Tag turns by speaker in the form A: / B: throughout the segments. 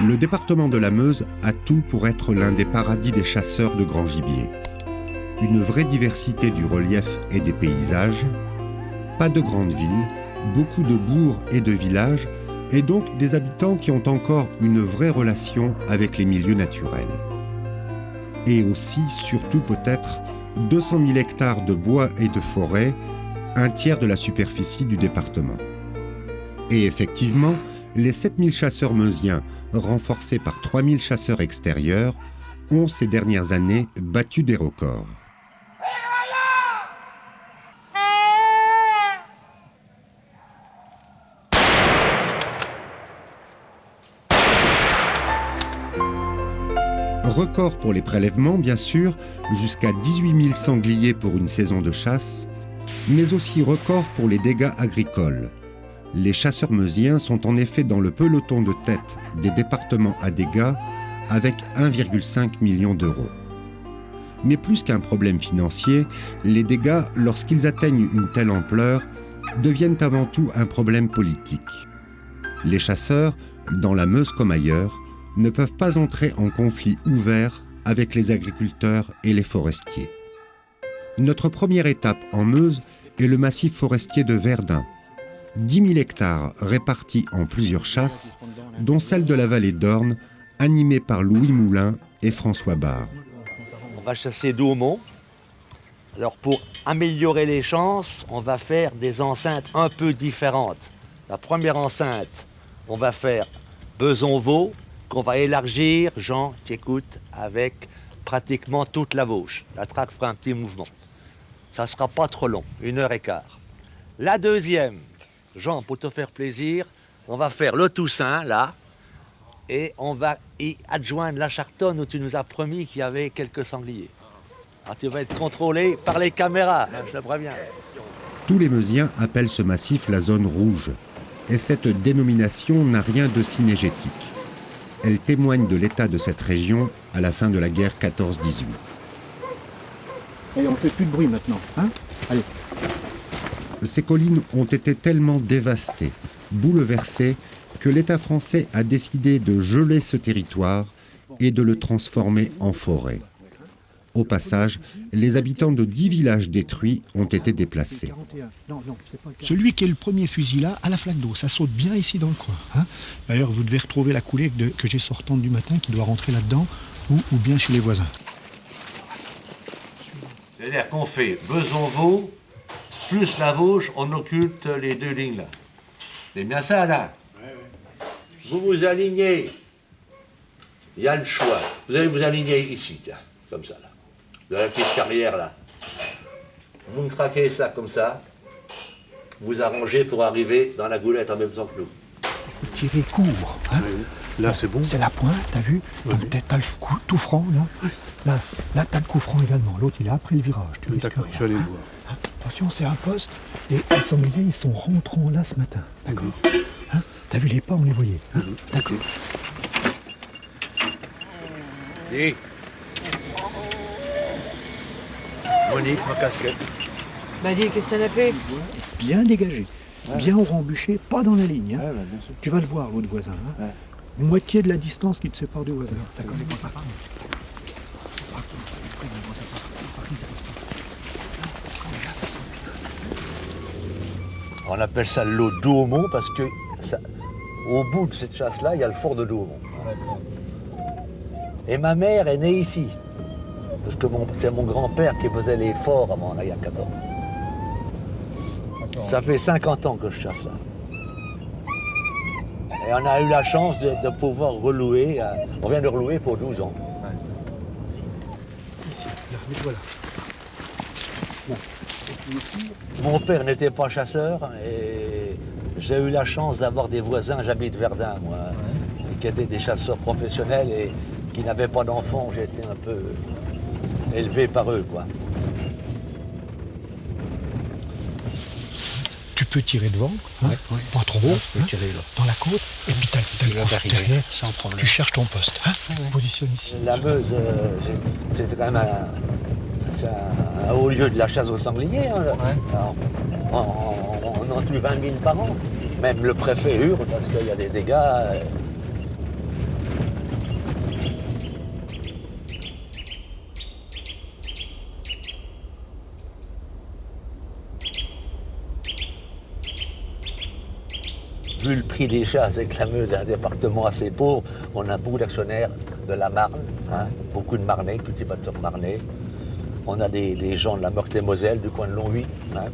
A: Le département de la Meuse a tout pour être l'un des paradis des chasseurs de grand gibier. Une vraie diversité du relief et des paysages, pas de grandes villes, beaucoup de bourgs et de villages, et donc des habitants qui ont encore une vraie relation avec les milieux naturels. Et aussi, surtout peut-être, 200 000 hectares de bois et de forêt, un tiers de la superficie du département. Et effectivement, les 7000 chasseurs meusiens, renforcés par 3000 chasseurs extérieurs, ont ces dernières années battu des records. Record pour les prélèvements, bien sûr, jusqu'à 18 000 sangliers pour une saison de chasse, mais aussi record pour les dégâts agricoles. Les chasseurs meusiens sont en effet dans le peloton de tête des départements à dégâts avec 1,5 million d'euros. Mais plus qu'un problème financier, les dégâts, lorsqu'ils atteignent une telle ampleur, deviennent avant tout un problème politique. Les chasseurs, dans la Meuse comme ailleurs, ne peuvent pas entrer en conflit ouvert avec les agriculteurs et les forestiers. Notre première étape en Meuse est le massif forestier de Verdun. 10 000 hectares répartis en plusieurs chasses, dont celle de la vallée d'Orne, animée par Louis Moulin et François Barre.
B: On va chasser Douaumont. Alors pour améliorer les chances, on va faire des enceintes un peu différentes. La première enceinte, on va faire Besanvaux, qu'on va élargir, Jean, tu écoutes, avec pratiquement toute la Vosges. La traque fera un petit mouvement. Ça ne sera pas trop long, 1h15. La deuxième, Jean, pour te faire plaisir, on va faire le Toussaint, là, et on va y adjoindre la Chartonne où tu nous as promis qu'il y avait quelques sangliers. Alors tu vas être contrôlé par les caméras, je le préviens.
A: Tous les Meusiens appellent ce massif la zone rouge, et cette dénomination n'a rien de synégétique. Elle témoigne de l'état de cette région à la fin de la guerre 14-18.
C: Allez, on ne fait plus de bruit maintenant, hein ? Allez.
A: Ces collines ont été tellement dévastées, bouleversées, que l'État français a décidé de geler ce territoire et de le transformer en forêt. Au passage, les habitants de 10 villages détruits ont été déplacés.
D: Celui qui est le premier fusil là, à la flaque d'eau, ça saute bien ici dans le coin. Hein. D'ailleurs, vous devez retrouver la coulée que j'ai sortante du matin qui doit rentrer là-dedans ou bien chez les voisins.
B: C'est-à-dire qu'on fait Besanvaux, plus la Vosges, on occulte les deux lignes là. C'est bien ça là. Vous vous alignez. Il y a le choix. Vous allez vous aligner ici, tiens, comme ça là. De la petite carrière là. Vous me traquez ça comme ça. Vous arrangez pour arriver dans la goulette en même temps que nous.
D: Il faut tirer court. Hein.
C: Là, c'est bon.
D: C'est la pointe, t'as vu ?
C: Oui.
D: Donc t'as le coup tout franc, là. Là, t'as le coup franc également. L'autre, il est après le virage. Tu risques
C: D'accord,
D: rien.
C: je vais aller le voir.
D: Hein. Attention, c'est un poste. Et les sangliers, ils sont rentrants là ce matin. D'accord. Hein. T'as vu les pas, on les voyait. Hein. D'accord.
B: Dis. Monique, ma casquette.
E: Bah dis, qu'est-ce que t'en as fait?
D: Bien dégagé. Bien au rembuché, pas dans la ligne. Hein.
C: Ouais, bah, bien sûr.
D: Tu vas le voir, l'autre voisin. Hein.
C: Ouais.
D: Moitié de la distance qui te sépare du voisin. Ça connaît pas ça.
B: On appelle ça l'eau Douaumont parce que au bout de cette chasse-là, il y a le fort de Douaumont. Et ma mère est née ici. Parce que c'est mon grand-père qui faisait les forts avant, là, il y a 14 ans. Ça fait 50 ans que je chasse là. Et on a eu la chance de pouvoir relouer. On vient de relouer pour 12 ans.
D: Ici, là, mets-toi là.
B: Mon père n'était pas chasseur et j'ai eu la chance d'avoir des voisins, j'habite Verdun, moi, qui étaient des chasseurs professionnels et qui n'avaient pas d'enfants. J'ai été un peu élevé par eux, quoi.
D: Tu peux tirer devant, hein, pas trop haut, hein, dans la côte, et puis t'as le poste derrière, sans problème. Tu cherches ton poste, hein, tu te positionnes ici.
B: La Meuse, c'était quand même un haut lieu de la chasse au sanglier. Hein. Alors, on en tue 20 000 par an. Même le préfet hurle parce qu'il y a des dégâts. Vu le prix des chasses et que la Meuse est un département assez pauvre, on a beaucoup d'actionnaires de la Marne, hein, beaucoup de Marnais, cultivateurs marnais. On a des gens de la Meurthe-et-Moselle, du coin de Longwy. Hein.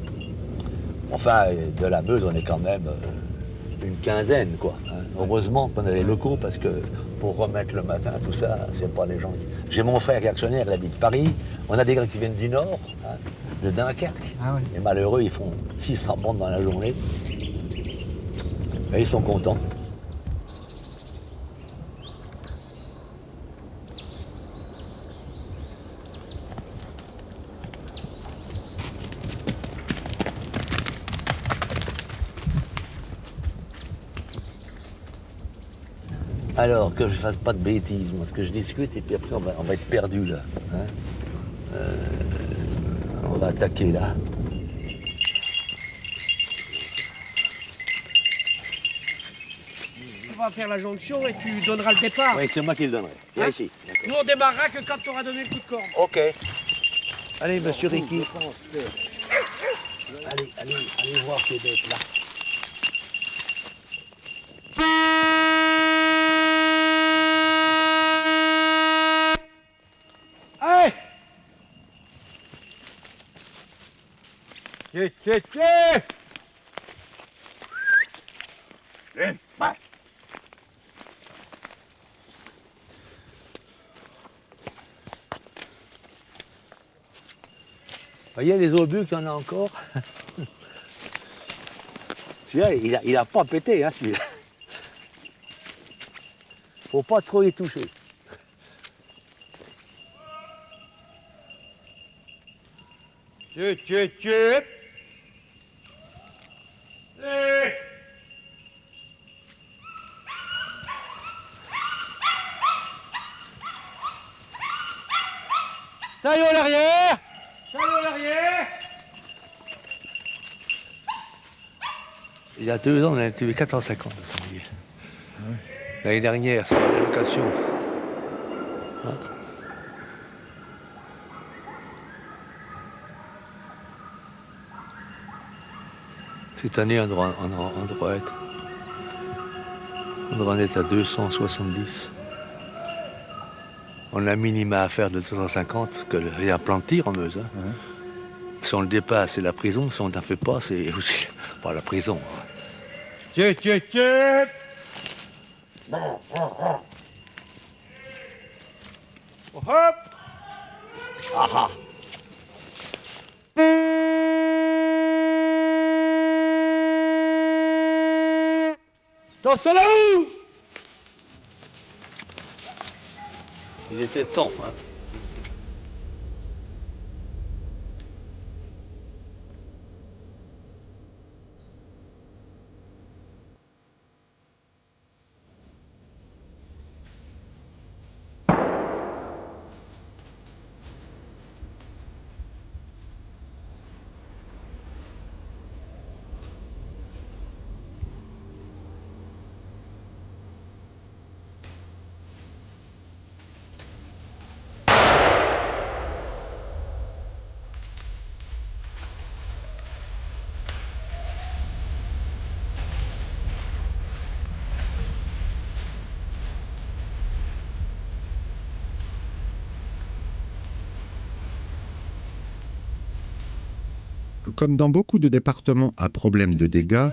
B: Enfin, de la Meuse, on est quand même une quinzaine, quoi. Hein. Heureusement qu'on a les locaux, parce que pour remettre le matin, tout ça, c'est pas les gens. J'ai mon frère qui est actionnaire, il habite Paris. On a des gars qui viennent du Nord, hein, de Dunkerque.
F: Ah ouais.
B: Et malheureux, ils font 600 bandes dans la journée. Et ils sont contents. Alors, que je fasse pas de bêtises, parce que je discute et puis après on va être perdu là. Hein. On va attaquer là.
G: On va faire la jonction et tu donneras le départ.
B: Oui, c'est moi qui le donnerai. Viens
G: Hein?
B: ici.
G: Nous on démarrera que quand tu auras donné le coup de corde.
B: Ok. Allez, monsieur Ricky. Allez voir ces bêtes là.
G: Allez! Tiens!
B: Vous voyez les obus qu'il y en a encore. Celui-là, il a pas pété, hein, celui-là. Faut pas trop y toucher.
G: Tiens! Allez! Taille à l'arrière!
B: Il y a 2 ans, on a tué 450 de sangliers. L'année dernière, c'est la location. Hein? Cette année, on doit en être à 270. On a un minima à faire de 250 parce qu'il y a plein de tirs en Meuse. Hein.
F: Ouais.
B: Si on le dépasse, c'est la prison. Si on n'en fait pas, c'est aussi pas la prison.
G: Tiens! Hop!
B: Ah
G: Attention là-haut!
B: il était temps. Hein.
A: Comme dans beaucoup de départements à problème de dégâts,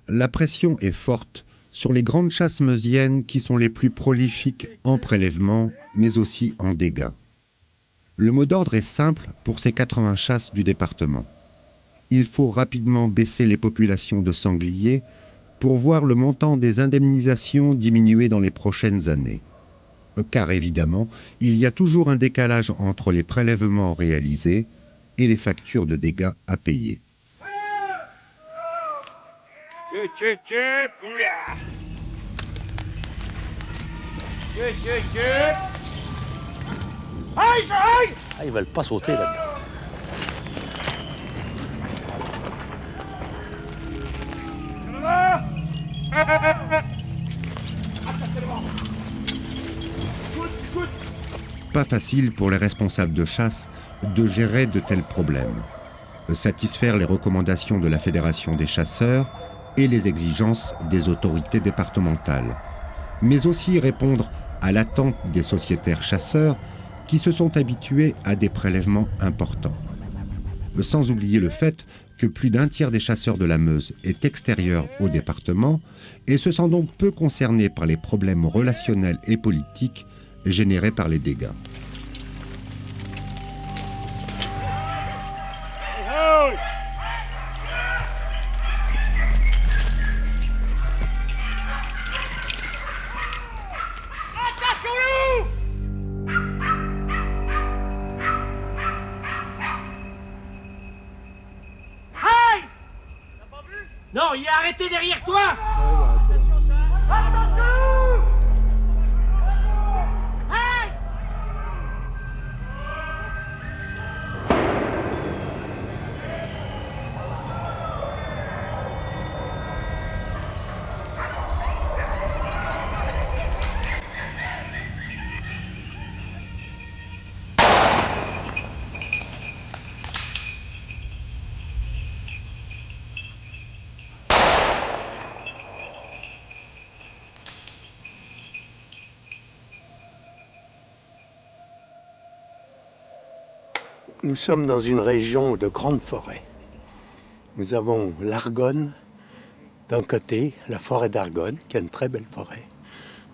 A: la pression est forte sur les grandes chasses meusiennes qui sont les plus prolifiques en prélèvement, mais aussi en dégâts. Le mot d'ordre est simple pour ces 80 chasses du département. Il faut rapidement baisser les populations de sangliers pour voir le montant des indemnisations diminuer dans les prochaines années. Car évidemment, il y a toujours un décalage entre les prélèvements réalisés et les factures de dégâts à payer.
G: Aïe!
B: Ah, ils veulent pas sauter là-dedans.
G: Ça va?
A: Pas facile pour les responsables de chasse de gérer de tels problèmes, satisfaire les recommandations de la Fédération des chasseurs et les exigences des autorités départementales, mais aussi répondre à l'attente des sociétaires chasseurs qui se sont habitués à des prélèvements importants. Sans oublier le fait que plus d'un tiers des chasseurs de la Meuse est extérieur au département et se sent donc peu concerné par les problèmes relationnels et politiques générés par les dégâts.
G: Non, il est arrêté derrière toi.
F: Nous sommes dans une région de grandes forêts. Nous avons l'Argonne d'un côté, la forêt d'Argonne, qui est une très belle forêt.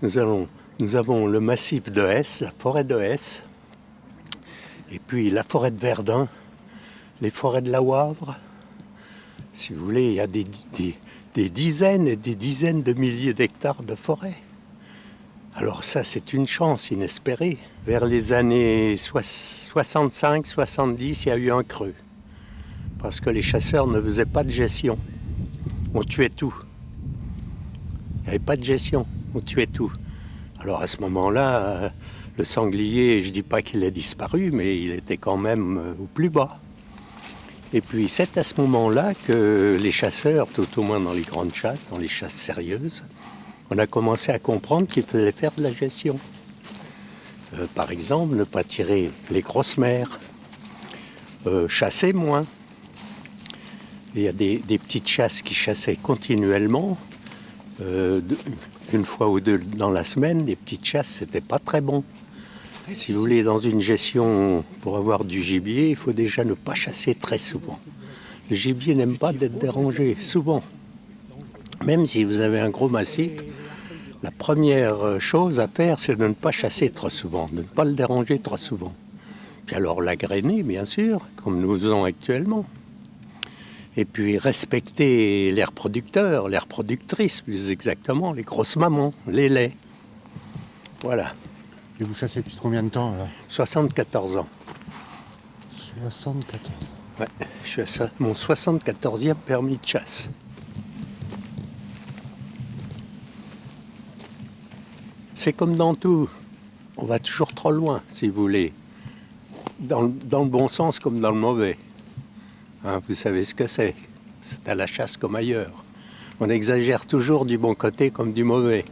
F: Nous avons le massif de Hesse, la forêt de Hesse, et puis la forêt de Verdun, les forêts de la Wavre. Si vous voulez, il y a des dizaines et des dizaines de milliers d'hectares de forêt. Alors ça, c'est une chance inespérée. Vers les années 65-70, il y a eu un creux. Parce que les chasseurs ne faisaient pas de gestion. On tuait tout. Il n'y avait pas de gestion, on tuait tout. Alors à ce moment-là, le sanglier, je ne dis pas qu'il ait disparu, mais il était quand même au plus bas. Et puis c'est à ce moment-là que les chasseurs, tout au moins dans les grandes chasses, dans les chasses sérieuses, on a commencé à comprendre qu'il fallait faire de la gestion. Par exemple, ne pas tirer les grosses mers, chasser moins. Il y a des petites chasses qui chassaient continuellement, une fois ou deux dans la semaine. Les petites chasses, c'était pas très bon. Si vous voulez, dans une gestion, pour avoir du gibier, il faut déjà ne pas chasser très souvent. Le gibier n'aime pas d'être dérangé, souvent. Même si vous avez un gros massif, la première chose à faire, c'est de ne pas chasser trop souvent, de ne pas le déranger trop souvent. Puis alors l'agrainer, bien sûr, comme nous faisons actuellement. Et puis respecter les reproducteurs, les reproductrices, plus exactement, les grosses mamans, les laits. Voilà.
H: Et vous chassez depuis combien de temps là ?
F: 74 ans.
H: 74.
F: Ouais, je suis à ça, mon 74e permis de chasse. C'est comme dans tout, on va toujours trop loin, si vous voulez. Dans le bon sens comme dans le mauvais. Hein, vous savez ce que c'est. C'est à la chasse comme ailleurs. On exagère toujours du bon côté comme du mauvais.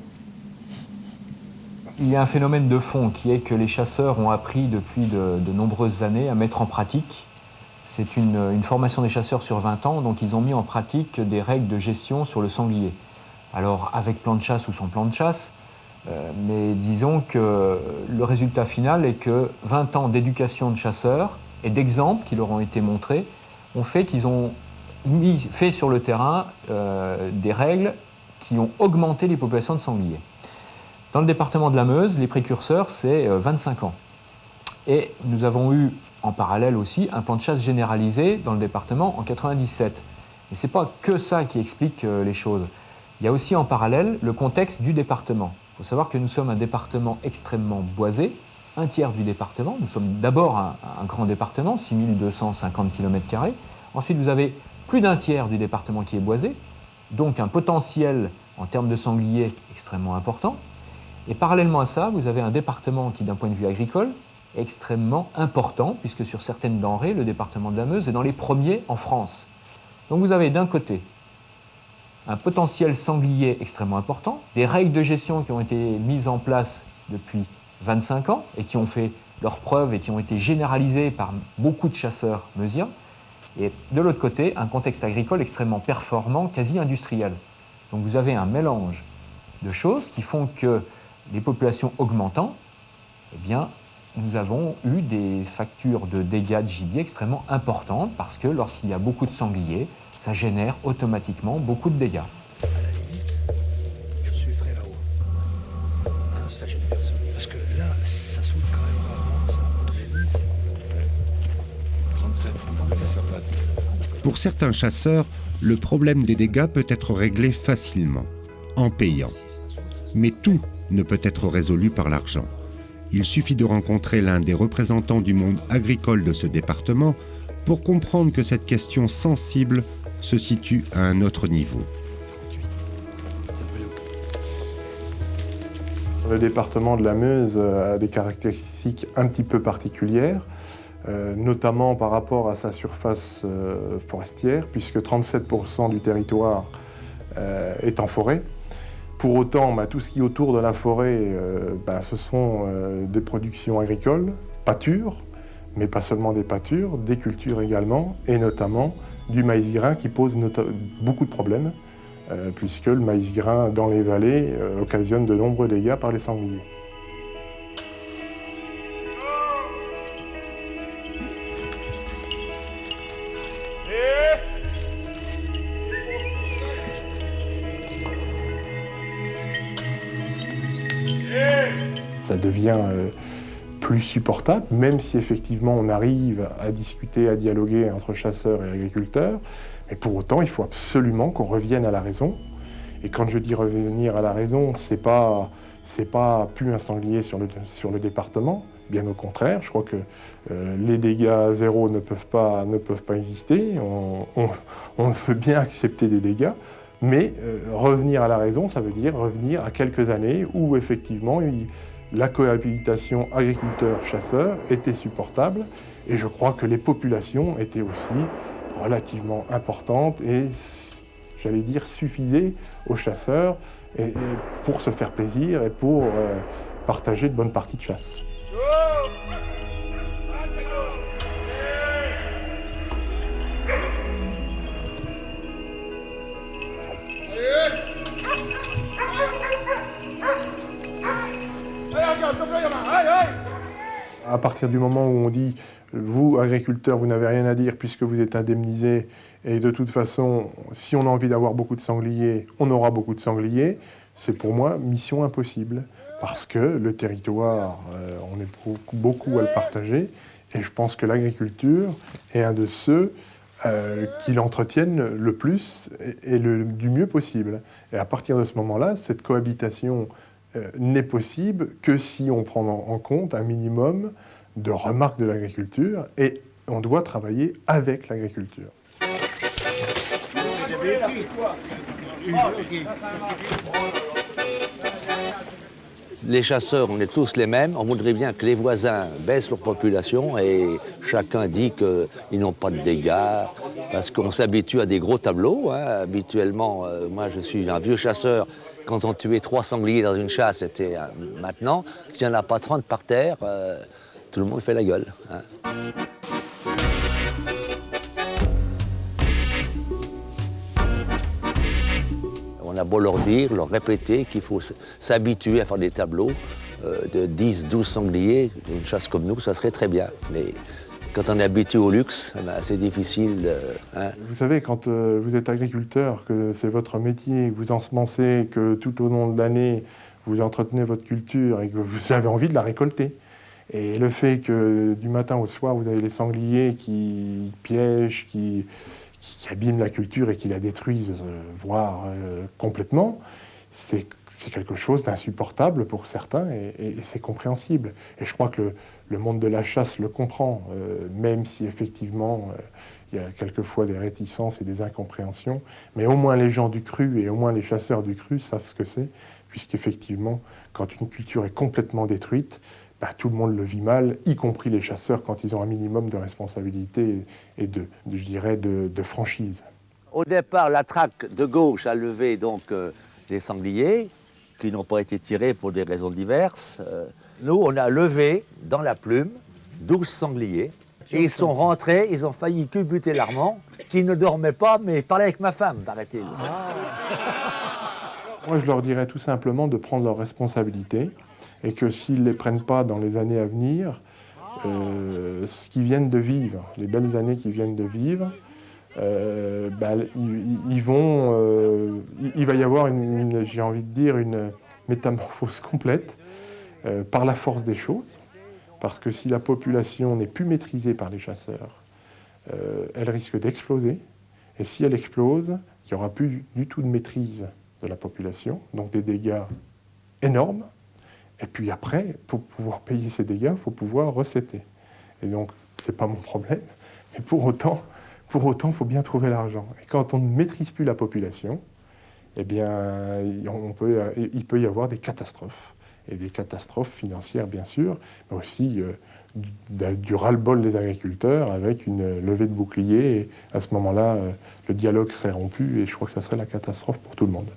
I: Il y a un phénomène de fond qui est que les chasseurs ont appris depuis de nombreuses années à mettre en pratique. C'est une formation des chasseurs sur 20 ans, donc ils ont mis en pratique des règles de gestion sur le sanglier. Alors avec plan de chasse ou sans plan de chasse, mais disons que le résultat final est que 20 ans d'éducation de chasseurs et d'exemples qui leur ont été montrés ont fait qu'ils ont fait sur le terrain des règles qui ont augmenté les populations de sangliers. Dans le département de la Meuse, les précurseurs, c'est 25 ans. Et nous avons eu en parallèle aussi un plan de chasse généralisé dans le département en 97. Et ce n'est pas que ça qui explique les choses. Il y a aussi en parallèle le contexte du département. Il faut savoir que nous sommes un département extrêmement boisé, un tiers du département. Nous sommes d'abord un grand département, 6250 km². Ensuite, vous avez plus d'un tiers du département qui est boisé, donc un potentiel en termes de sangliers extrêmement important. Et parallèlement à ça, vous avez un département qui, d'un point de vue agricole, est extrêmement important, puisque sur certaines denrées, le département de la Meuse est dans les premiers en France. Donc vous avez d'un côté un potentiel sanglier extrêmement important, des règles de gestion qui ont été mises en place depuis 25 ans et qui ont fait leurs preuves et qui ont été généralisées par beaucoup de chasseurs meusiens. Et de l'autre côté, un contexte agricole extrêmement performant, quasi industriel. Donc vous avez un mélange de choses qui font que les populations augmentant, eh bien, nous avons eu des factures de dégâts de gibier extrêmement importantes parce que lorsqu'il y a beaucoup de sangliers, ça génère automatiquement beaucoup de dégâts.
J: À la limite, je suivrai là-haut. Si ça gêne personne. Parce que là, ça saute quand même rarement. Ça. 37, c'est sa place.
A: Pour certains chasseurs, le problème des dégâts peut être réglé facilement, en payant. Mais tout ne peut être résolu par l'argent. Il suffit de rencontrer l'un des représentants du monde agricole de ce département pour comprendre que cette question sensible se situe à un autre niveau.
K: Le département de la Meuse a des caractéristiques un petit peu particulières, notamment par rapport à sa surface forestière, puisque 37% du territoire est en forêt. Pour autant, tout ce qui est autour de la forêt, ce sont des productions agricoles, pâtures, mais pas seulement des pâtures, des cultures également, et notamment du maïs grain qui pose beaucoup de problèmes, puisque le maïs grain dans les vallées occasionne de nombreux dégâts par les sangliers. Ça devient plus supportable, même si effectivement on arrive à discuter, à dialoguer entre chasseurs et agriculteurs. Mais pour autant, il faut absolument qu'on revienne à la raison. Et quand je dis revenir à la raison, c'est pas plus un sanglier sur le département. Bien au contraire, je crois que les dégâts zéro ne peuvent pas exister. On veut bien accepter des dégâts. Mais revenir à la raison, ça veut dire revenir à quelques années où effectivement la cohabitation agriculteur-chasseur était supportable et je crois que les populations étaient aussi relativement importantes et, j'allais dire, suffisaient aux chasseurs et pour se faire plaisir et pour partager de bonnes parties de chasse. À partir du moment où on dit « vous, agriculteurs, vous n'avez rien à dire puisque vous êtes indemnisés et de toute façon, si on a envie d'avoir beaucoup de sangliers, on aura beaucoup de sangliers », c'est pour moi mission impossible. Parce que le territoire, on est beaucoup à le partager et je pense que l'agriculture est un de ceux qui l'entretiennent le plus et du mieux possible. Et à partir de ce moment-là, cette cohabitation n'est possible que si on prend en compte un minimum de remarques de l'agriculture et on doit travailler avec l'agriculture.
B: Les chasseurs, on est tous les mêmes. On voudrait bien que les voisins baissent leur population et chacun dit qu'ils n'ont pas de dégâts parce qu'on s'habitue à des gros tableaux. Habituellement, moi je suis un vieux chasseur. Quand on tuait 3 sangliers dans une chasse, c'était maintenant. S'il n'y en a pas 30 par terre, tout le monde fait la gueule. On a beau leur dire, leur répéter qu'il faut s'habituer à faire des tableaux de 10, 12 sangliers. Une chasse comme nous, ça serait très bien. Mais quand on est habitué au luxe, c'est difficile.
K: Vous savez, quand vous êtes agriculteur, que c'est votre métier, que vous ensemencez, que tout au long de l'année, vous entretenez votre culture et que vous avez envie de la récolter. Et le fait que du matin au soir, vous avez les sangliers qui piègent, qui abîment la culture et qui la détruisent, voire complètement, c'est quelque chose d'insupportable pour certains et c'est compréhensible. Et je crois que le monde de la chasse le comprend, même si effectivement il y a quelquefois des réticences et des incompréhensions, mais au moins les gens du cru et au moins les chasseurs du cru savent ce que c'est, puisqu'effectivement, quand une culture est complètement détruite, tout le monde le vit mal, y compris les chasseurs quand ils ont un minimum de responsabilité et de franchise.
B: Au départ, la traque de gauche a levé donc des sangliers qui n'ont pas été tirés pour des raisons diverses. Nous, on a levé dans la plume 12 sangliers. Et ils sont rentrés, ils ont failli culbuter l'Armand, qui ne dormait pas, mais il parlait avec ma femme, paraît-il.
K: Moi, je leur dirais tout simplement de prendre leurs responsabilités et que s'ils ne les prennent pas dans les années à venir, ce qu'ils viennent de vivre, les belles années qu'ils viennent de vivre, il va y avoir, j'ai envie de dire, une métamorphose complète par la force des choses. Parce que si la population n'est plus maîtrisée par les chasseurs, elle risque d'exploser. Et si elle explose, il n'y aura plus du tout de maîtrise de la population, donc des dégâts énormes. Et puis après, pour pouvoir payer ces dégâts, il faut pouvoir recéter. Et donc, ce n'est pas mon problème, mais pour autant, il faut bien trouver l'argent. Et quand on ne maîtrise plus la population, eh bien, il peut y avoir des catastrophes. Et des catastrophes financières, bien sûr, mais aussi du ras-le-bol des agriculteurs avec une levée de bouclier. Et à ce moment-là, le dialogue serait rompu et je crois que ça serait la catastrophe pour tout le monde.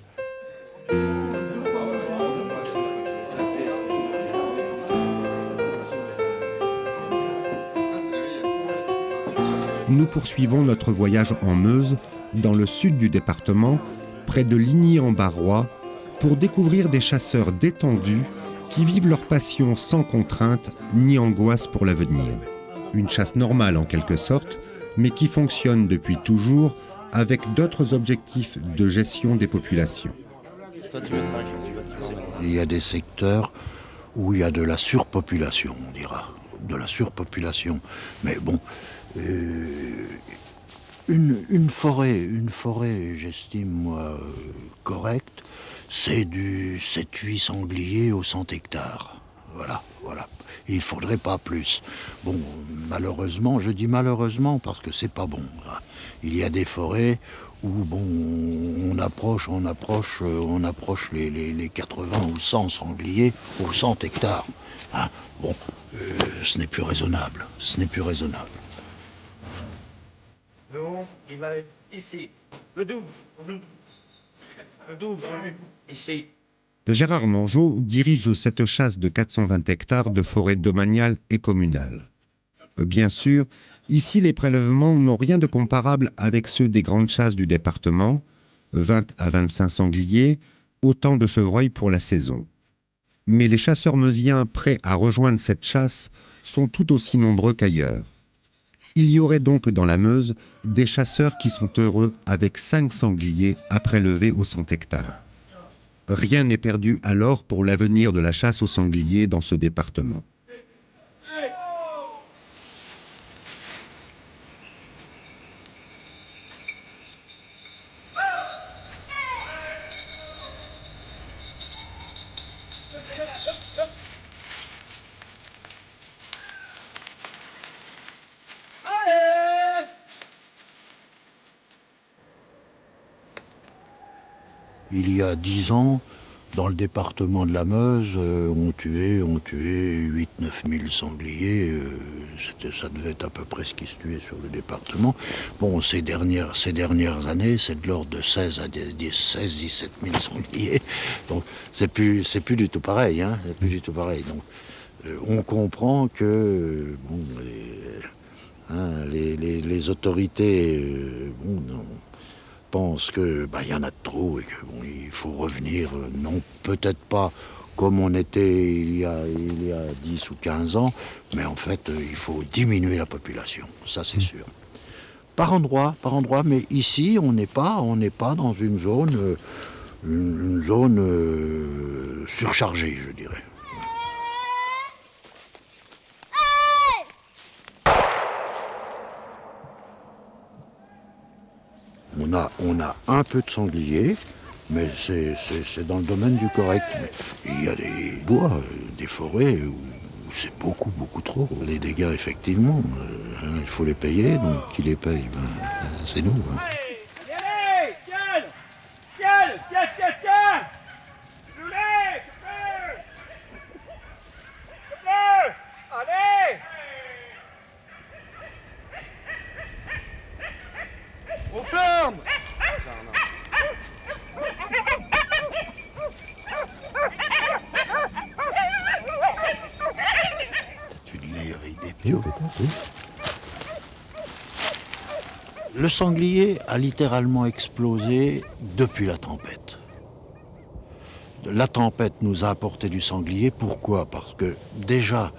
A: Nous poursuivons notre voyage en Meuse, dans le sud du département, près de Ligny-en-Barrois, pour découvrir des chasseurs détendus qui vivent leur passion sans contrainte ni angoisse pour l'avenir. Une chasse normale en quelque sorte, mais qui fonctionne depuis toujours avec d'autres objectifs de gestion des populations.
J: Il y a des secteurs où il y a de la surpopulation, on dira. De la surpopulation. Mais bon, une forêt, j'estime, moi, correcte, c'est du 7-8 sangliers au 100 hectares. Voilà. Il ne faudrait pas plus. Bon, malheureusement, je dis malheureusement parce que c'est pas bon. Il y a des forêts où, bon, on approche les 80 ou 100 sangliers au 100 hectares. Hein, bon, ce n'est plus raisonnable.
G: Le 11, il va être ici. Le 12. Le 12, ici.
A: Gérard Mangeot dirige cette chasse de 420 hectares de forêt domaniale et communale. Bien sûr, ici les prélèvements n'ont rien de comparable avec ceux des grandes chasses du département, 20 à 25 sangliers, autant de chevreuils pour la saison. Mais les chasseurs meusiens prêts à rejoindre cette chasse sont tout aussi nombreux qu'ailleurs. Il y aurait donc dans la Meuse des chasseurs qui sont heureux avec 5 sangliers à prélever aux 100 hectares. Rien n'est perdu alors pour l'avenir de la chasse aux sangliers dans ce département.
J: Il y a 10 ans, dans le département de la Meuse, on tuait 8-9 000 sangliers. Ça devait être à peu près ce qui se tuait sur le département. Bon, ces dernières années, c'est de l'ordre de 16-17 000 sangliers. Donc, c'est plus du tout pareil. Hein, c'est plus du tout pareil. Donc, on comprend que bon, les autorités pensent que y en a de trop et que bon, il faut revenir, non peut-être pas comme on était il y a 10 ou 15 ans, mais en fait il faut diminuer la population, ça c'est sûr. Par endroit, mais ici on n'est pas dans une zone surchargée, je dirais. On a un peu de sanglier, mais c'est dans le domaine du correct. Mais il y a des bois, des forêts où c'est beaucoup trop. Les dégâts, effectivement, il faut les payer, donc qui les paye, c'est nous. Hein.
G: Allez, tiens. Allez. On ferme.
J: idiot, peut-être, oui. Le sanglier a littéralement explosé depuis la tempête. La tempête nous a apporté du sanglier. Pourquoi? Parce que déjà,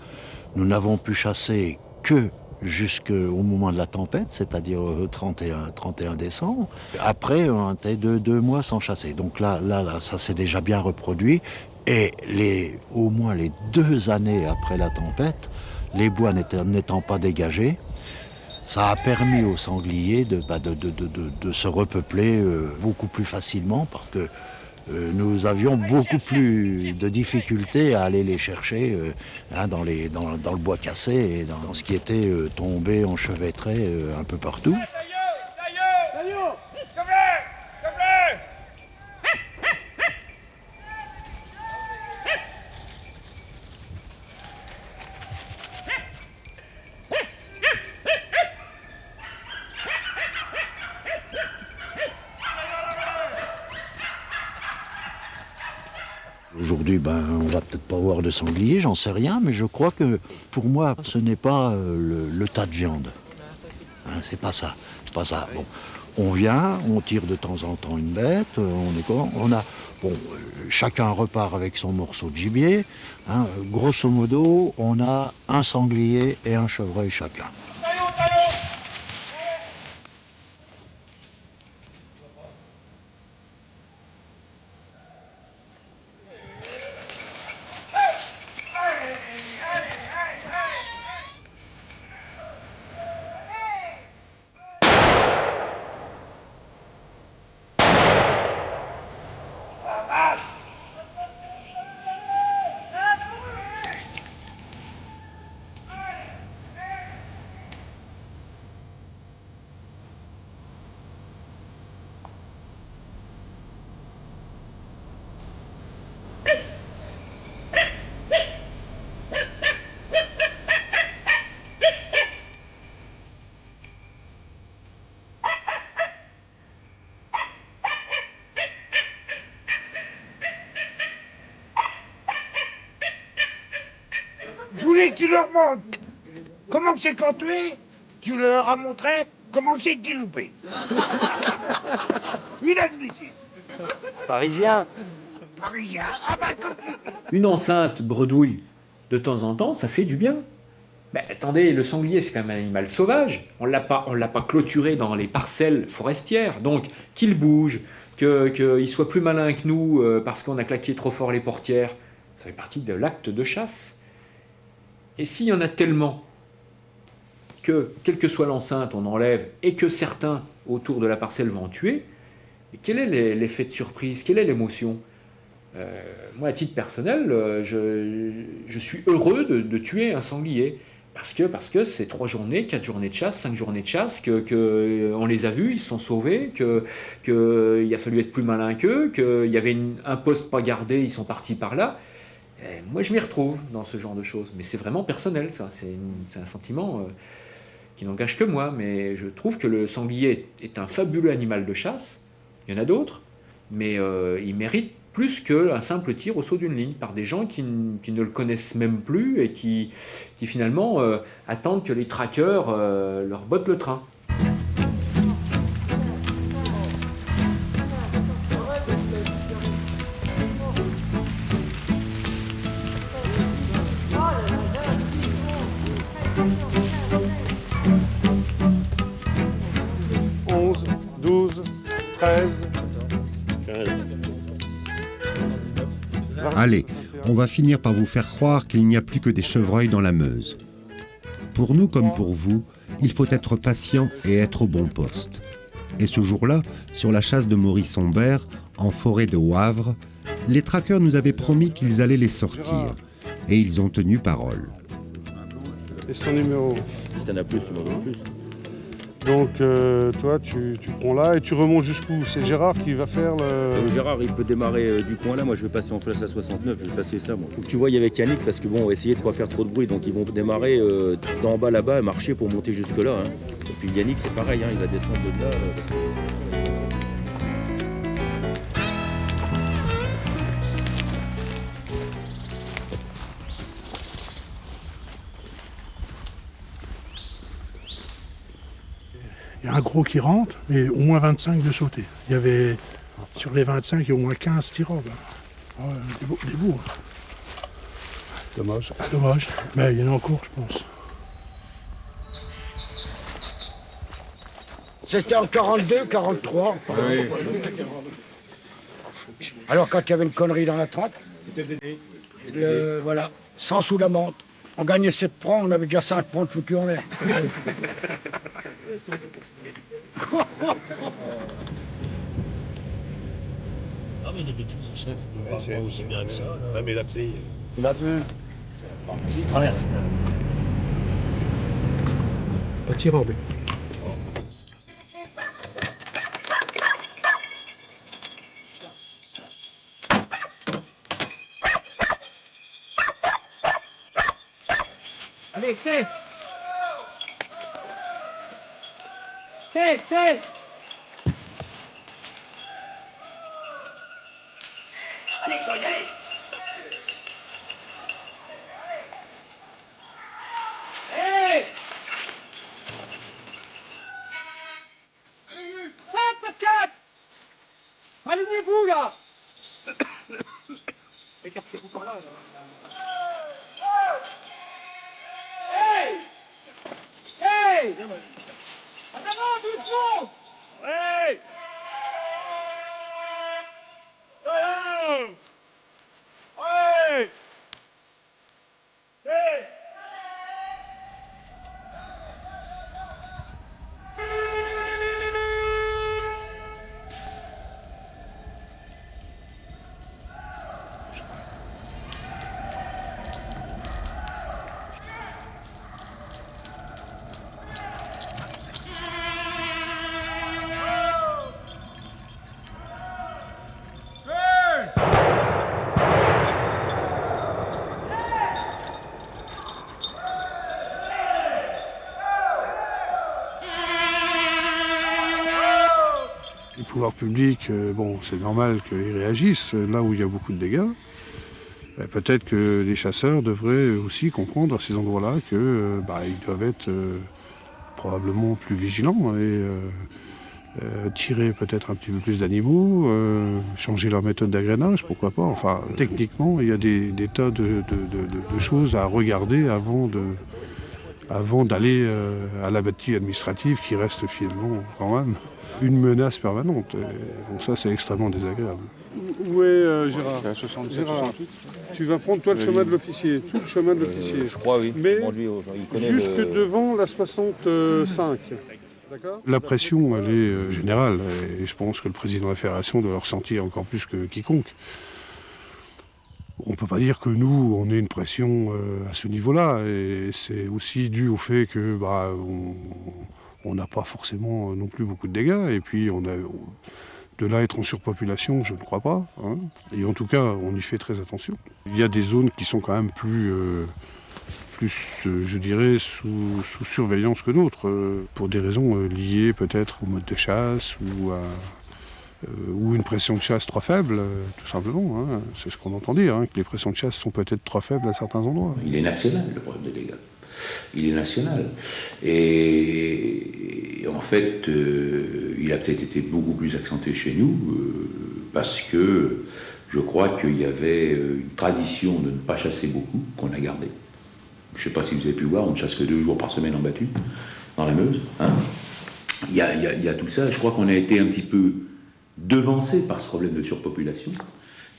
J: nous n'avons pu chasser que jusqu'au moment de la tempête, c'est-à-dire au 31 décembre. Après, on était 2 mois sans chasser. Donc là, ça s'est déjà bien reproduit. Et au moins les 2 années après la tempête, les bois n'étant pas dégagés, ça a permis aux sangliers de se repeupler beaucoup plus facilement parce que nous avions beaucoup plus de difficultés à aller les chercher dans le bois cassé et dans ce qui était tombé, enchevêtré un peu partout. Aujourd'hui, on va peut-être pas voir de sanglier, j'en sais rien, mais je crois que pour moi, ce n'est pas le tas de viande. Hein, c'est pas ça. Bon, on vient, on tire de temps en temps une bête, chacun repart avec son morceau de gibier. Hein, grosso modo, on a un sanglier et un chevreuil chacun.
G: Je voulais que tu leur montres comment c'est quand tu leur as montré comment c'est qu'ils loupaient. Inadmissible.
C: Parisien.
G: Parisien.
C: Une enceinte bredouille de temps en temps, ça fait du bien.
L: Ben, attendez, le sanglier, c'est quand même un animal sauvage. On l'a pas clôturé dans les parcelles forestières. Donc, qu'il bouge, qu'il soit plus malin que nous parce qu'on a claqué trop fort les portières, ça fait partie de l'acte de chasse. Et s'il y en a tellement que, quelle que soit l'enceinte, on enlève et que certains autour de la parcelle vont en tuer, quel est l'effet de surprise? Quelle est l'émotion? Moi, à titre personnel, je suis heureux de tuer un sanglier. Parce que c'est 3 journées, 4 journées de chasse, 5 journées de chasse, on les a vus, ils se sont sauvés, qu'il a fallu être plus malin qu'eux, qu'il y avait un poste pas gardé, ils sont partis par là. Et moi, je m'y retrouve dans ce genre de choses. Mais c'est vraiment personnel, ça. C'est un sentiment qui n'engage que moi. Mais je trouve que le sanglier est un fabuleux animal de chasse. Il y en a d'autres, mais il mérite plus qu'un simple tir au saut d'une ligne par des gens qui ne le connaissent même plus et qui finalement attendent que les traqueurs leur bottent le train.
A: Allez, on va finir par vous faire croire qu'il n'y a plus que des chevreuils dans la Meuse. Pour nous comme pour vous, il faut être patient et être au bon poste. Et ce jour-là, sur la chasse de Maurice Humbert, en forêt de Wavre, les traqueurs nous avaient promis qu'ils allaient les sortir. Et ils ont tenu parole.
M: Et son numéro?
N: Si t'en as plus, tu m'en donnes plus.
M: Donc toi, tu prends là et tu remontes jusqu'où? C'est Gérard qui va faire le...
N: Gérard, il peut démarrer du coin là. Moi, je vais passer en face à 69. Je vais passer ça, moi. Faut que tu voyes avec Yannick parce que bon, on va essayer de pas faire trop de bruit. Donc ils vont démarrer d'en bas là-bas et marcher pour monter jusque là. Hein. Et puis Yannick, c'est pareil. Hein, il va descendre de là. Parce que...
M: Il y a un gros qui rentre, mais au moins 25 de sauter. Il y avait, sur les 25, il y a au moins 15 tirants. Des beaux.
K: Dommage.
M: Dommage. Mais il y en a encore, je pense.
G: C'était en 42, 43. Oui. Alors quand il y avait une connerie dans la traque, voilà, 100 sous la menthe. On gagnait 7 francs, on avait déjà 5 francs de foutu en l'air.
J: Ah mais d'habitude, le chef, il va aussi bien que ça.
N: Ouais, mais là, tu sais...
J: Il a vu. Il traverse.
D: Petit robe.
G: Allez, tête! Tête, tête! Allez, allez! Hey! Alignez-vous là! Écartez-vous par là. Hey! Hey! En avant, doucement! Hey! Hey! Hey! Hey!
M: Les pouvoirs publics, bon, c'est normal qu'ils réagissent là où il y a beaucoup de dégâts. Peut-être que les chasseurs devraient aussi comprendre à ces endroits-là que ils doivent être probablement plus vigilants et tirer peut-être un petit peu plus d'animaux, changer leur méthode d'agrainage, pourquoi pas. Enfin, techniquement, il y a des tas de choses à regarder avant d'aller à la bâtie administrative qui reste finalement quand même une menace permanente. Donc ça, c'est extrêmement désagréable.
K: Où est Gérard? Gérard, tu vas prendre toi le chemin de l'officier, tout le chemin de l'officier.
N: Je crois, oui.
K: Mais
N: Bon, lui, il connaît
K: jusque devant la 65. D'accord?
M: La pression, elle est générale, et je pense que le président de la fédération doit le ressentir encore plus que quiconque. On ne peut pas dire que nous, on ait une pression à ce niveau-là, et c'est aussi dû au fait que on n'a pas forcément non plus beaucoup de dégâts, et puis de là être en surpopulation, je ne crois pas. Hein. Et en tout cas, on y fait très attention. Il y a des zones qui sont quand même plus je dirais, sous surveillance que d'autres, pour des raisons liées peut-être au mode de chasse ou une pression de chasse trop faible, tout simplement. Hein. C'est ce qu'on entend dire, hein, que les pressions de chasse sont peut-être trop faibles à certains endroits.
O: Il est national, le problème des dégâts. Il est national. Et en fait, il a peut-être été beaucoup plus accentué chez nous, parce que je crois qu'il y avait une tradition de ne pas chasser beaucoup, qu'on a gardée. Je ne sais pas si vous avez pu voir, on ne chasse que 2 jours par semaine en battue, dans la Meuse. Hein. Il y a tout ça. Je crois qu'on a été un petit peu devancé par ce problème de surpopulation.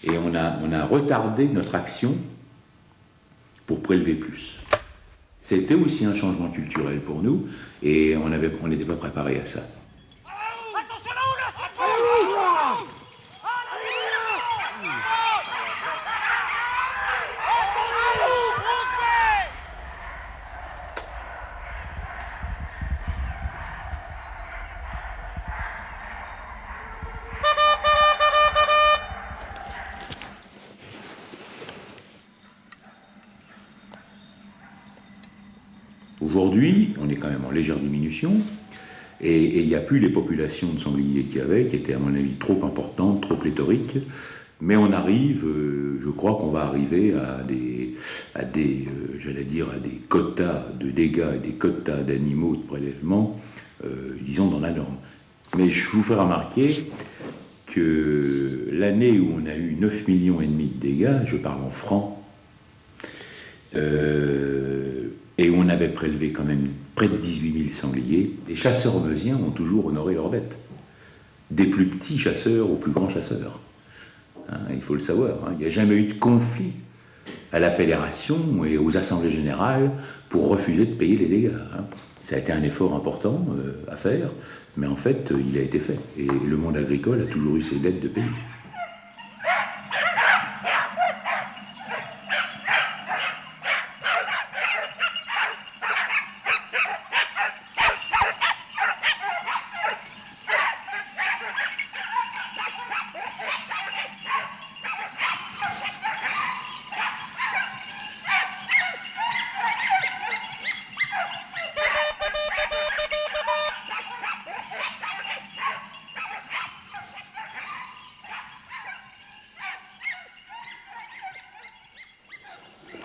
O: Et on a retardé notre action pour prélever plus. C'était aussi un changement culturel pour nous, et on n'était pas préparé à ça. Aujourd'hui, on est quand même en légère diminution, et il n'y a plus les populations de sangliers qu'il y avait, qui étaient à mon avis trop importantes, trop pléthoriques, mais on arrive, je crois qu'on va arriver à des quotas de dégâts et des quotas d'animaux de prélèvement disons, dans la norme. Mais je vous fais remarquer que l'année où on a eu 9,5 millions de dégâts, je parle en francs, et où on avait prélevé quand même près de 18 000 sangliers, les chasseurs meusiens ont toujours honoré leurs bêtes. Des plus petits chasseurs aux plus grands chasseurs. Hein, il faut le savoir. Hein. Il n'y a jamais eu de conflit à la fédération et aux assemblées générales pour refuser de payer les dégâts. Hein. Ça a été un effort important à faire, mais en fait, il a été fait. Et le monde agricole a toujours eu ses dettes de payer.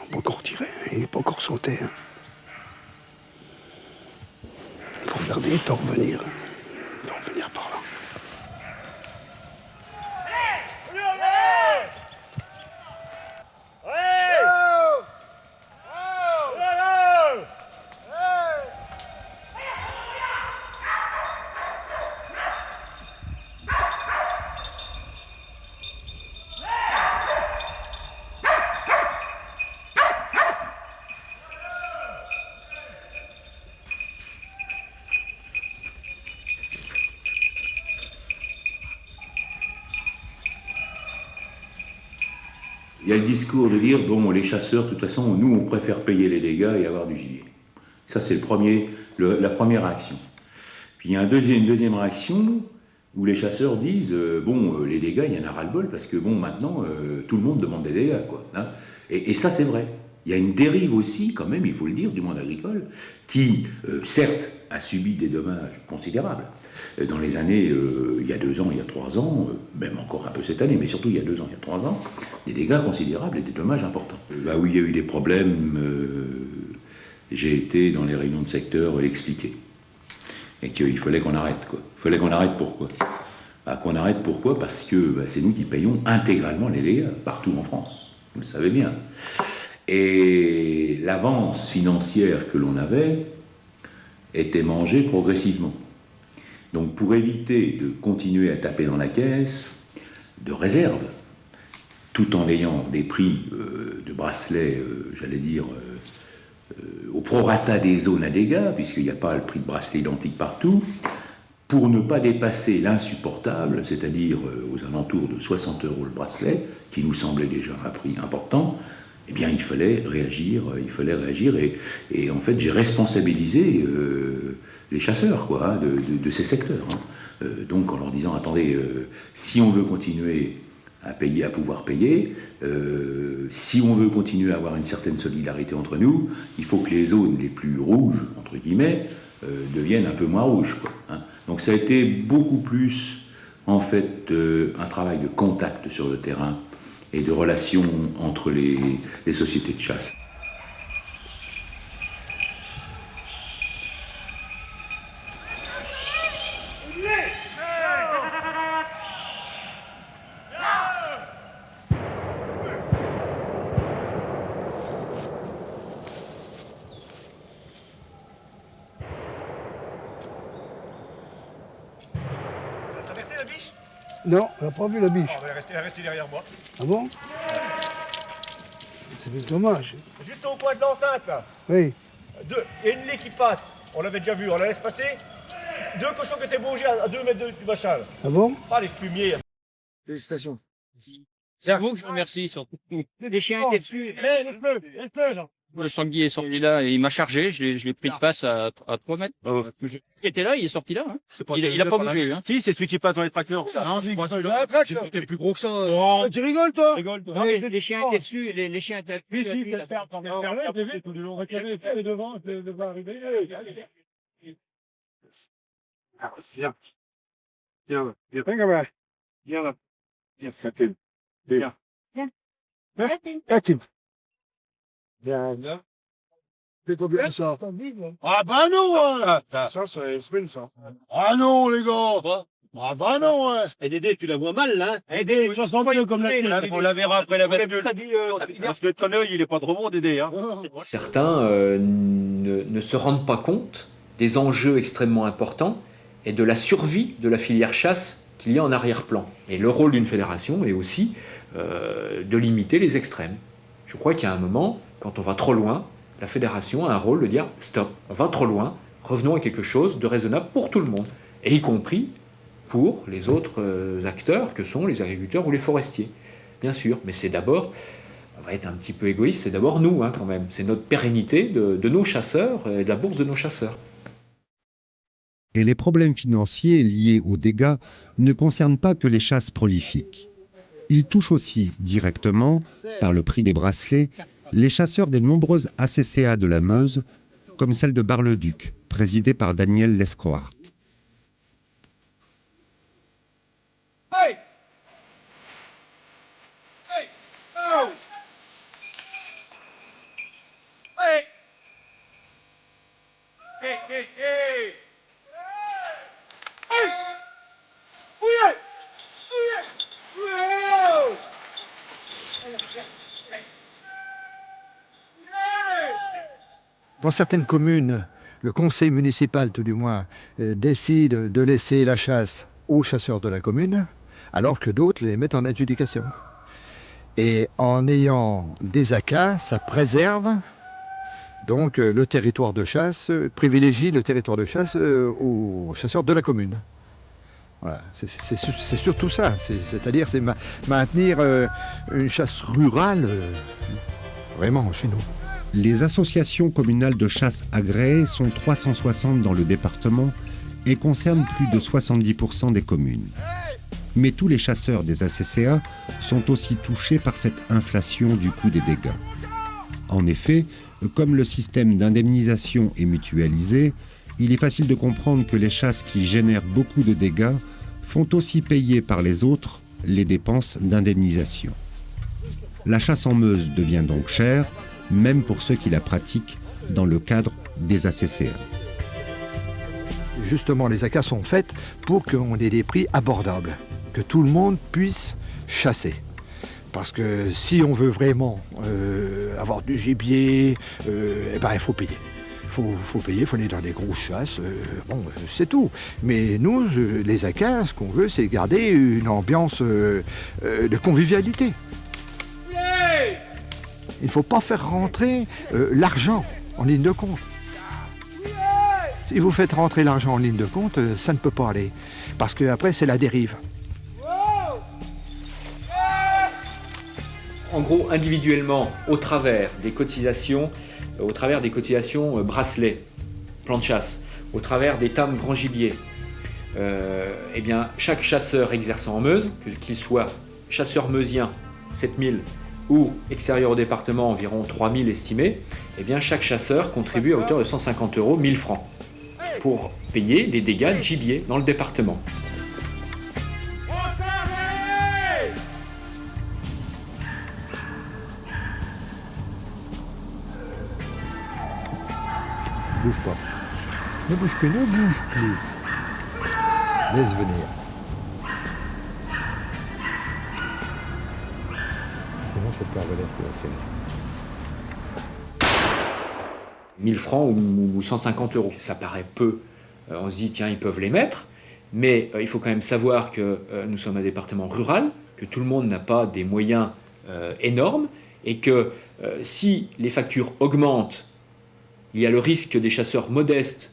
M: On peut encore tirer, il n'est pas encore sauté. Hein. Il faut regarder, il peut revenir par là.
O: Il y a le discours de dire, bon, les chasseurs, de toute façon, nous, on préfère payer les dégâts et avoir du gibier. Ça, c'est la première réaction. Puis il y a une deuxième réaction où les chasseurs disent, les dégâts, il y en a ras-le-bol, parce que, maintenant, tout le monde demande des dégâts, quoi. Hein. Et ça, c'est vrai. Il y a une dérive aussi, quand même, il faut le dire, du monde agricole, qui, certes, a subi des dommages considérables. Dans les années, il y a 2 ans, il y a 3 ans, même encore un peu cette année, mais surtout il y a 2 ans, il y a 3 ans, des dégâts considérables et des dommages importants. Là où il y a eu des problèmes, j'ai été dans les réunions de secteur l'expliquer. Et qu'il fallait qu'on arrête, quoi. Il fallait qu'on arrête pourquoi ? Qu'on arrête pourquoi ? Parce que c'est nous qui payons intégralement les dégâts, partout en France. Vous le savez bien. Et l'avance financière que l'on avait était mangée progressivement. Donc pour éviter de continuer à taper dans la caisse de réserve, tout en ayant des prix de bracelets, au prorata des zones à dégâts, puisqu'il n'y a pas le prix de bracelet identique partout, pour ne pas dépasser l'insupportable, c'est-à-dire aux alentours de 60 € le bracelet, qui nous semblait déjà un prix important, eh bien il fallait réagir, et en fait j'ai responsabilisé les chasseurs de ces secteurs. Hein. Donc en leur disant, attendez, si on veut continuer à pouvoir payer, si on veut continuer à avoir une certaine solidarité entre nous, il faut que les zones les plus rouges, entre guillemets, deviennent un peu moins rouges. Hein. Donc ça a été beaucoup plus, en fait, un travail de contact sur le terrain et de relations entre les sociétés de chasse.
M: Non, on n'a pas vu la biche.
G: Oh, elle est restée derrière moi.
M: Ah bon? C'est dommage.
G: Juste au coin de l'enceinte, là.
M: Oui.
G: Et une lait qui passe. On l'avait déjà vu, on la laisse passer. 2 cochons qui étaient bougés à 2 mètres du machin. Là.
M: Ah bon?
G: Ah, les fumiers.
M: Félicitations.
P: C'est vous que je remercie surtout.
G: Les chiens étaient dessus. Laisse-le, là.
P: Le sanglier est sorti là et il m'a chargé, je l'ai pris de passe à 3 mètres. Il était là, il est sorti là. Hein. Il a pas bougé. Hein.
G: Si, c'est celui qui passe dans les tracteurs.
P: Non, c'est pas celui-là.
G: Un tracteur. C'était plus gros que ça. Oh, tu rigoles, toi?
P: Les chiens étaient dessus, les chiens étaient dessus.
G: Si, la ferme, t'en as fermé, tout le long réclamé, devant, devant arriver. Ah, viens. Viens, viens, gamin. Viens là. Viens, Catherine. Viens. Viens. Catherine. Bien, là.
M: C'est combien ça?
G: Ah bah non hein.
M: Ça, c'est sprint, ça.
G: Ah non les gars. Ah bah non hein.
P: Et Dédé, tu la vois mal, là.
G: Dédé, ça sent mieux comme la...
N: On la verra après la belle. Parce que ton œil, il est pas trop bon, Dédé. Hein.
L: Certains ne se rendent pas compte des enjeux extrêmement importants et de la survie de la filière chasse qu'il y a en arrière-plan. Et le rôle d'une fédération est aussi de limiter les extrêmes. Je crois qu'il y a un moment, quand on va trop loin, la fédération a un rôle de dire « stop, on va trop loin, revenons à quelque chose de raisonnable pour tout le monde », et y compris pour les autres acteurs que sont les agriculteurs ou les forestiers, bien sûr. Mais c'est d'abord, on va être un petit peu égoïste, c'est d'abord nous hein, quand même. C'est notre pérennité de nos chasseurs et de la bourse de nos chasseurs.
A: Et les problèmes financiers liés aux dégâts ne concernent pas que les chasses prolifiques. Ils touchent aussi directement, par le prix des bracelets, les chasseurs des nombreuses ACCA de la Meuse, comme celle de Bar-le-Duc, présidée par Daniel Lescoart.
G: Hey! Hey! Oh! Hey! Hey, hey, hey! Hey! Ouye! Ouye! Ouye!
Q: Dans certaines communes, le conseil municipal, tout du moins, décide de laisser la chasse aux chasseurs de la commune, alors que d'autres les mettent en adjudication. Et en ayant des ACA, ça préserve donc le territoire de chasse, privilégie le territoire de chasse aux chasseurs de la commune. Voilà, c'est surtout ça, c'est-à-dire c'est maintenir une chasse rurale vraiment chez nous.
A: Les associations communales de chasse agréées sont 360 dans le département et concernent plus de 70% des communes. Mais tous les chasseurs des ACCA sont aussi touchés par cette inflation du coût des dégâts. En effet, comme le système d'indemnisation est mutualisé, il est facile de comprendre que les chasses qui génèrent beaucoup de dégâts font aussi payer par les autres les dépenses d'indemnisation. La chasse en Meuse devient donc chère, même pour ceux qui la pratiquent dans le cadre des ACCA.
Q: Justement, les ACA sont faites pour qu'on ait des prix abordables, que tout le monde puisse chasser. Parce que si on veut vraiment avoir du gibier, il faut payer. Faut payer, il faut aller dans des grosses chasses, c'est tout. Mais nous, les ACA, ce qu'on veut, c'est garder une ambiance de convivialité. Il ne faut pas faire rentrer l'argent en ligne de compte. Si vous faites rentrer l'argent en ligne de compte, ça ne peut pas aller. Parce qu'après, c'est la dérive.
L: En gros, individuellement, au travers des cotisations bracelets, plans de chasse, au travers des tames grand gibier, eh bien, chaque chasseur exerçant en Meuse, qu'il soit chasseur meusien, 7000, ou extérieur au département, environ 3000 estimés, eh bien, chaque chasseur contribue à hauteur de 150 €, 1000 francs, pour payer les dégâts de gibier dans le département.
Q: Bouge pas. Ne bouge plus, ne bouge plus. Laisse venir. Sinon, c'est pas relève qui va faire.
L: 1000 francs ou 150 €. Ça paraît peu. On se dit, tiens, ils peuvent les mettre. Mais il faut quand même savoir que nous sommes un département rural, que tout le monde n'a pas des moyens énormes, et que si les factures augmentent, il y a le risque que des chasseurs modestes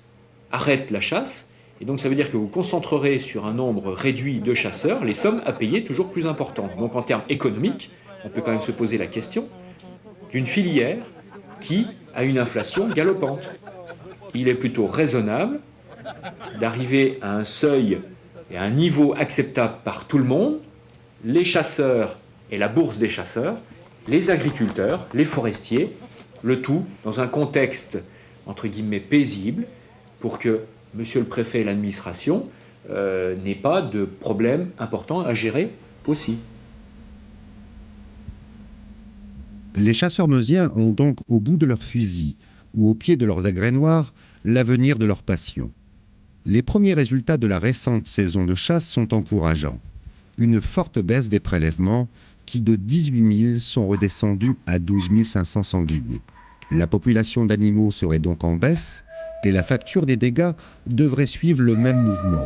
L: arrêtent la chasse, et donc ça veut dire que vous concentrerez sur un nombre réduit de chasseurs les sommes à payer toujours plus importantes. Donc en termes économiques, on peut quand même se poser la question d'une filière qui a une inflation galopante. Il est plutôt raisonnable d'arriver à un seuil et à un niveau acceptable par tout le monde, les chasseurs et la bourse des chasseurs, les agriculteurs, les forestiers, le tout dans un contexte entre guillemets paisible pour que monsieur le préfet et l'administration n'aient pas de problèmes importants à gérer aussi.
A: Les chasseurs meusiens ont donc au bout de leur fusil ou au pied de leurs agrès noirs, l'avenir de leur passion. Les premiers résultats de la récente saison de chasse sont encourageants. Une forte baisse des prélèvements qui, de 18 000, sont redescendus à 12 500 sangliers. La population d'animaux serait donc en baisse et la facture des dégâts devrait suivre le même mouvement.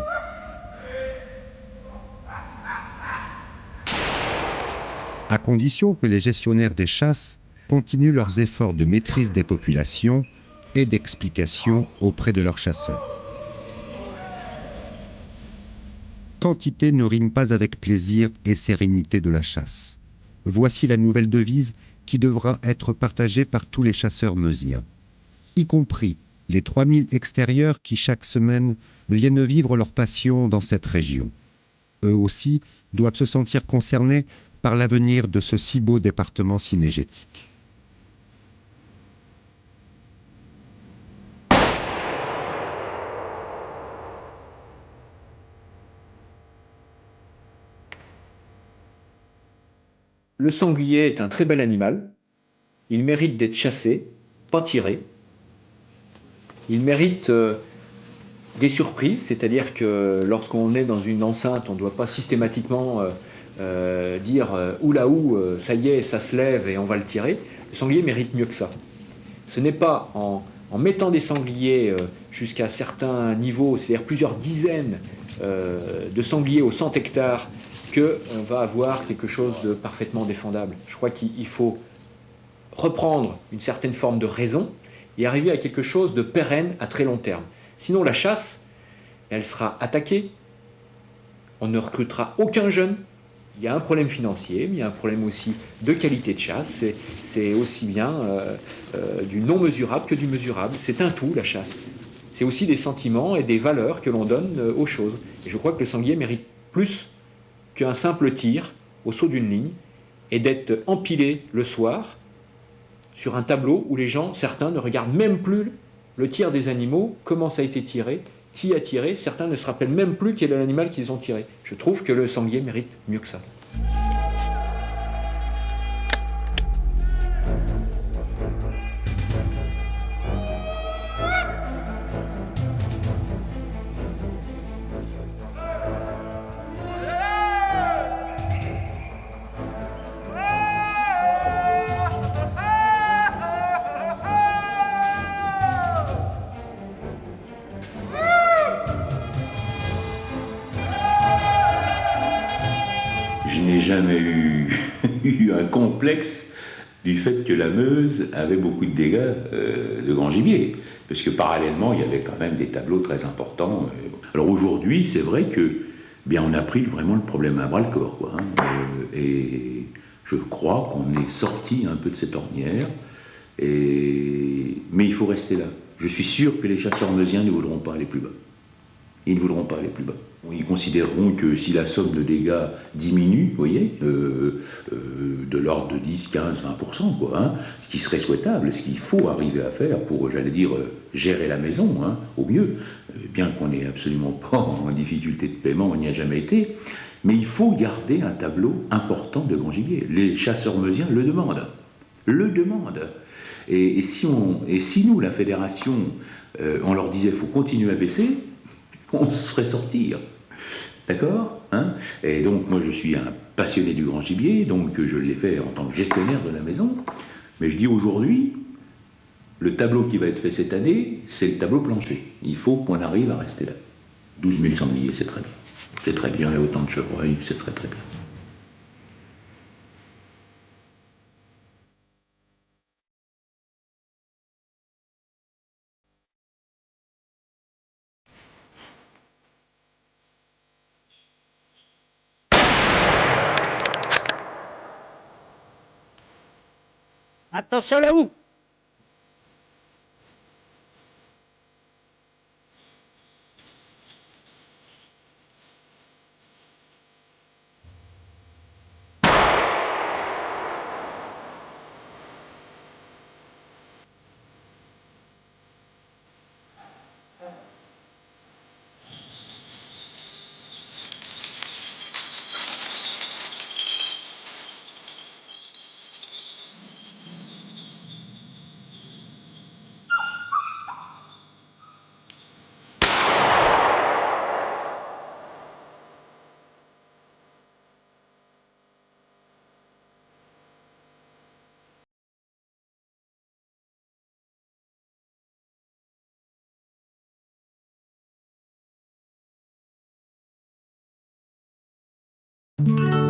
A: À condition que les gestionnaires des chasses continuent leurs efforts de maîtrise des populations et d'explication auprès de leurs chasseurs. Quantité ne rime pas avec plaisir et sérénité de la chasse. Voici la nouvelle devise qui devra être partagée par tous les chasseurs meusiens, y compris les 3000 extérieurs qui chaque semaine viennent vivre leur passion dans cette région. Eux aussi doivent se sentir concernés par l'avenir de ce si beau département cynégétique.
L: Le sanglier est un très bel animal. Il mérite d'être chassé, pas tiré. Il mérite des surprises, c'est-à-dire que lorsqu'on est dans une enceinte, on ne doit pas systématiquement dire oula ça y est, ça se lève et on va le tirer. Le sanglier mérite mieux que ça. Ce n'est pas en mettant des sangliers jusqu'à certains niveaux, c'est-à-dire plusieurs dizaines de sangliers au 100 hectares, qu'on va avoir quelque chose de parfaitement défendable. Je crois qu'il faut reprendre une certaine forme de raison et arriver à quelque chose de pérenne à très long terme. Sinon, la chasse, elle sera attaquée, on ne recrutera aucun jeune. Il y a un problème financier, mais il y a un problème aussi de qualité de chasse. C'est aussi bien du non mesurable que du mesurable. C'est un tout, la chasse. C'est aussi des sentiments et des valeurs que l'on donne aux choses. Et je crois que le sanglier mérite plus qu'un simple tir au saut d'une ligne et d'être empilé le soir sur un tableau où les gens, certains, ne regardent même plus le tir des animaux, comment ça a été tiré, qui a tiré, certains ne se rappellent même plus quel est l'animal qu'ils ont tiré. Je trouve que le sanglier mérite mieux que ça.
O: Je n'ai jamais eu un complexe du fait que la Meuse avait beaucoup de dégâts de grand gibier, parce que parallèlement, il y avait quand même des tableaux très importants. Alors aujourd'hui, c'est vrai que bien, on a pris vraiment le problème à bras-le-corps, quoi, hein, et je crois qu'on est sorti un peu de cette ornière, mais il faut rester là. Je suis sûr que les chasseurs meusiens ne voudront pas aller plus bas. Ils ne voudront pas aller plus bas. Ils considéreront que si la somme de dégâts diminue, vous voyez, de l'ordre de 10, 15, 20%, quoi, hein, ce qui serait souhaitable, ce qu'il faut arriver à faire pour, j'allais dire, gérer la maison, hein, au mieux, bien qu'on n'ait absolument pas en difficulté de paiement, on n'y a jamais été, mais il faut garder un tableau important de grand gibier. Les chasseurs meusiens le demandent. Et si nous, la fédération, on leur disait qu'il faut continuer à baisser, on se ferait sortir. D'accord, hein? Et donc, moi, je suis un passionné du grand gibier, donc je l'ai fait en tant que gestionnaire de la maison. Mais je dis aujourd'hui, le tableau qui va être fait cette année, c'est le tableau plancher. Il faut qu'on arrive à rester là. 12 000 sangliers, c'est très bien. C'est très bien, et autant de chevreuils, c'est très très bien.
G: Attention là-haut!
A: Thank you.